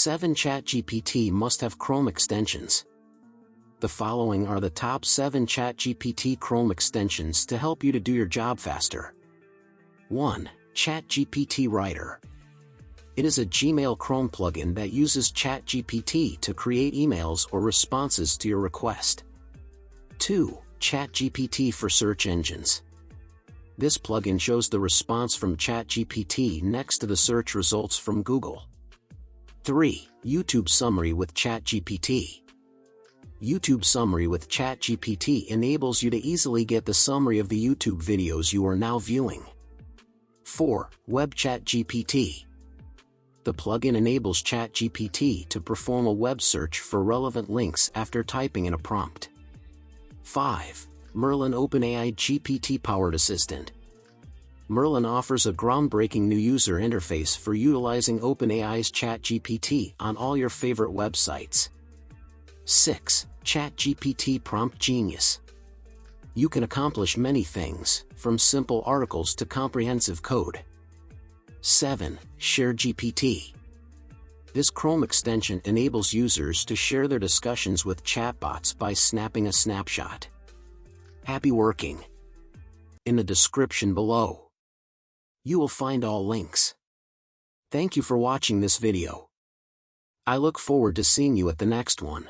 7 ChatGPT must-have Chrome extensions. The following are the top 7 ChatGPT Chrome extensions to help you to do your job faster. 1. ChatGPT Writer. It is a Gmail Chrome plugin that uses ChatGPT to create emails or responses to your request. 2. ChatGPT for search engines. This plugin shows the response from ChatGPT next to the search results from Google. 3. YouTube Summary with ChatGPT. YouTube Summary with ChatGPT enables you to easily get the summary of the YouTube videos you are now viewing. 4. Web ChatGPT. The plugin enables ChatGPT to perform a web search for relevant links after typing in a prompt. 5. Merlin OpenAI GPT-powered assistant. Merlin offers a groundbreaking new user interface for utilizing OpenAI's ChatGPT on all your favorite websites. 6. ChatGPT Prompt Genius. You can accomplish many things, from simple articles to comprehensive code. 7. ShareGPT. This Chrome extension enables users to share their discussions with chatbots by snapping a snapshot. Happy working! In the description below, you will find all links. Thank you for watching this video. I look forward to seeing you at the next one.